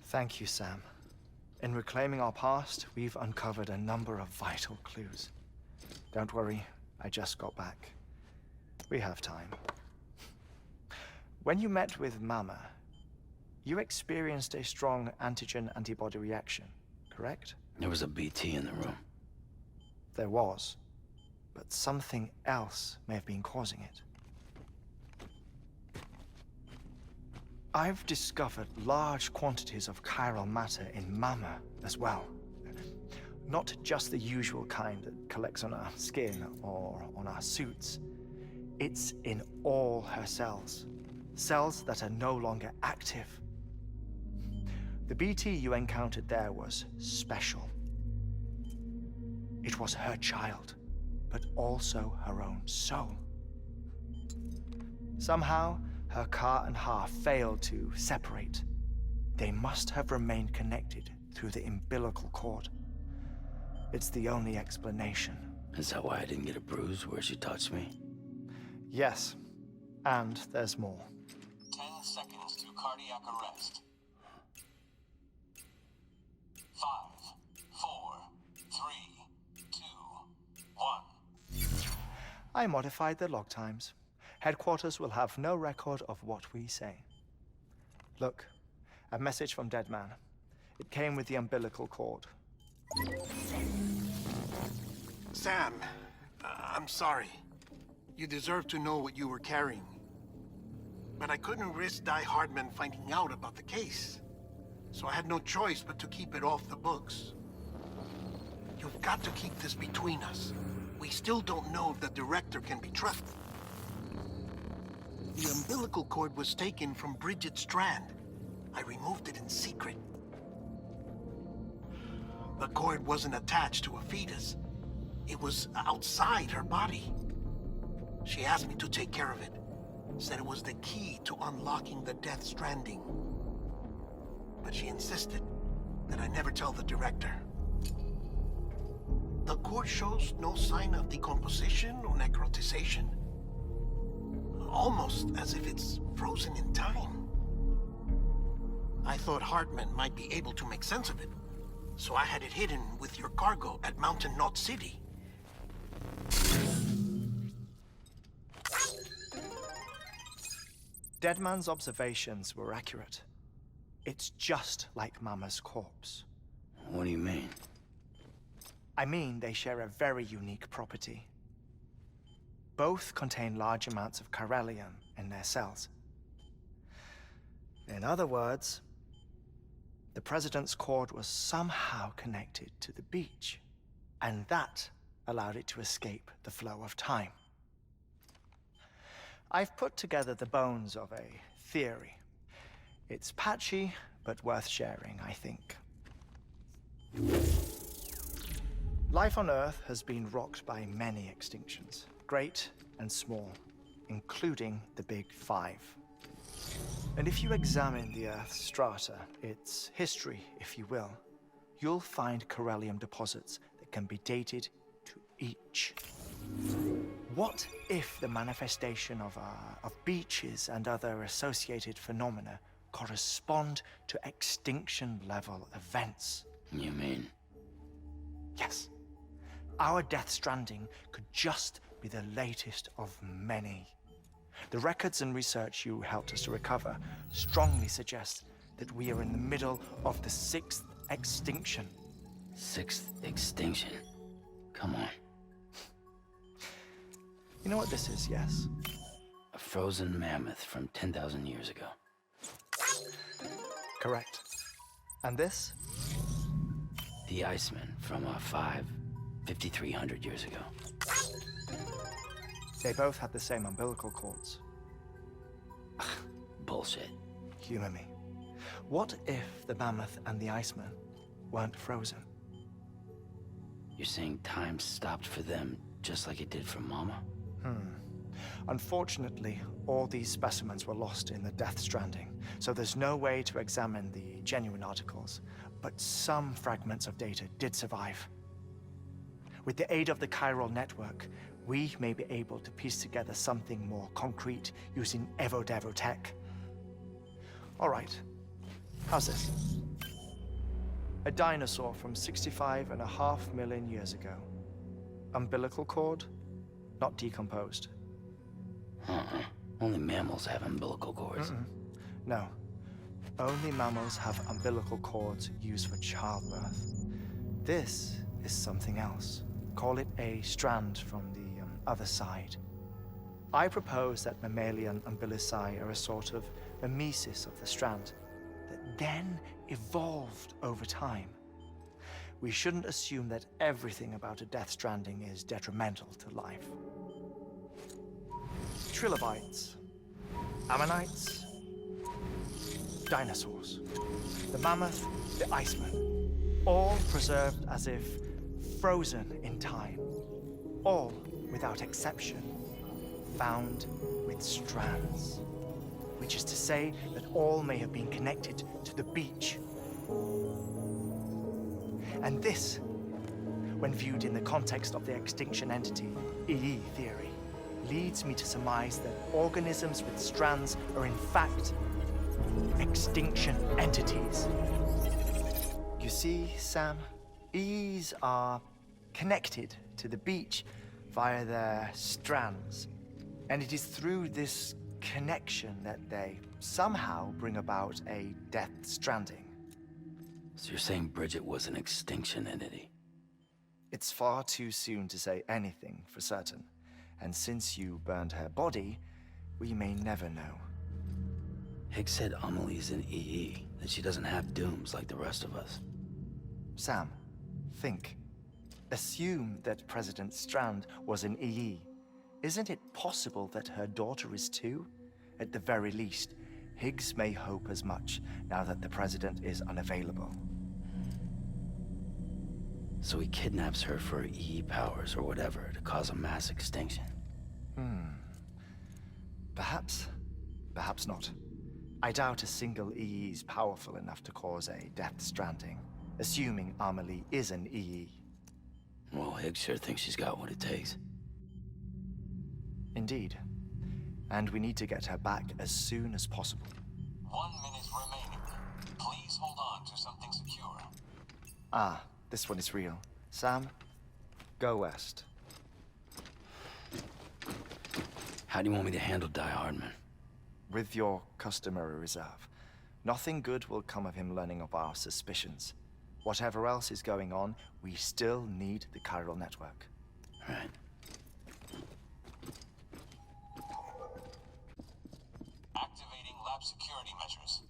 Thank you, Sam. In reclaiming our past, we've uncovered a number of vital clues. Don't worry, I just got back. We have time. When you met with Mama, you experienced a strong antigen-antibody reaction, correct? There was a BT in the room. There was, but something else may have been causing it. I've discovered large quantities of chiral matter in Mama as well. Not just the usual kind that collects on our skin or on our suits. It's in all her cells. Cells that are no longer active. The BT you encountered there was special. It was her child, but also her own soul. Somehow, her car and half failed to separate. They must have remained connected through the umbilical cord. It's the only explanation. Is that why I didn't get a bruise where she touched me? Yes, and there's more. 10 seconds to cardiac arrest. 5, 4, 3, 2, 1. I modified the log times. Headquarters will have no record of what we say. Look, a message from Dead Man. It came with the umbilical cord. Sam, I'm sorry. You deserve to know what you were carrying. But I couldn't risk Di Hardman finding out about the case. So I had no choice but to keep it off the books. You've got to keep this between us. We still don't know if the director can be trusted. The umbilical cord was taken from Bridget Strand. I removed it in secret. The cord wasn't attached to a fetus. It was outside her body. She asked me to take care of it. Said it was the key to unlocking the Death Stranding. But she insisted that I never tell the director. The cord shows no sign of decomposition or necrotization. Almost as if it's frozen in time. I thought Hartman might be able to make sense of it, so I had it hidden with your cargo at Mountain Knot City. Deadman's observations were accurate. It's just like Mama's corpse. What do you mean? I mean, they share a very unique property. Both contain large amounts of chiralium in their cells. In other words, the President's cord was somehow connected to the beach, and that allowed it to escape the flow of time. I've put together the bones of a theory. It's patchy, but worth sharing, I think. Life on Earth has been rocked by many extinctions, great and small, including the Big Five. And if you examine the Earth's strata, its history, if you will, you'll find chiralium deposits that can be dated to each. What if the manifestation of beaches and other associated phenomena correspond to extinction-level events? You mean? Yes. Our Death Stranding could just be the latest of many. The records and research you helped us to recover strongly suggest that we are in the middle of the 6th extinction. 6th extinction? Come on. You know what this is, yes? A frozen mammoth from 10,000 years ago. Correct. And this? The Iceman from 5,300 years ago. They both had the same umbilical cords. Bullshit. Humor me. What if the mammoth and the Iceman weren't frozen? You're saying time stopped for them just like it did for Mama? Unfortunately, all these specimens were lost in the Death Stranding, so there's no way to examine the genuine articles, but some fragments of data did survive. With the aid of the chiral network, we may be able to piece together something more concrete using Evo-Devo tech. All right, how's this? A dinosaur from 65.5 million years ago. Umbilical cord, not decomposed. Only mammals have umbilical cords. No. Only mammals have umbilical cords used for childbirth. This is something else. Call it a strand from the other side. I propose that mammalian umbilici are a sort of mimesis of the strand that then evolved over time. We shouldn't assume that everything about a Death Stranding is detrimental to life. Trilobites, ammonites, dinosaurs, the mammoth, the iceman, all preserved as if frozen in time, all, without exception, found with strands, which is to say that all may have been connected to the beach. And this, when viewed in the context of the extinction entity, EE theory, leads me to surmise that organisms with strands are in fact extinction entities. You see, Sam, EEs are connected to the beach via their strands. And it is through this connection that they somehow bring about a Death Stranding. So you're saying Bridget was an extinction entity? It's far too soon to say anything for certain. And since you burned her body, we may never know. Higgs said Amelie's an EE, that she doesn't have dooms like the rest of us. Sam, think. Assume that President Strand was an EE. Isn't it possible that her daughter is too? At the very least, Higgs may hope as much now that the president is unavailable. So he kidnaps her for EE powers or whatever to cause a mass extinction. Perhaps. Perhaps not. I doubt a single EE is powerful enough to cause a Death Stranding, assuming Amelie is an EE. Well, Higgs sure thinks she's got what it takes. Indeed. And we need to get her back as soon as possible. 1 minute remaining. Please hold on to something secure. Ah, this one is real. Sam, go west. How do you want me to handle Die Hardman? With your customary reserve. Nothing good will come of him learning of our suspicions. Whatever else is going on, we still need the chiral network. Right. Activating lab security measures.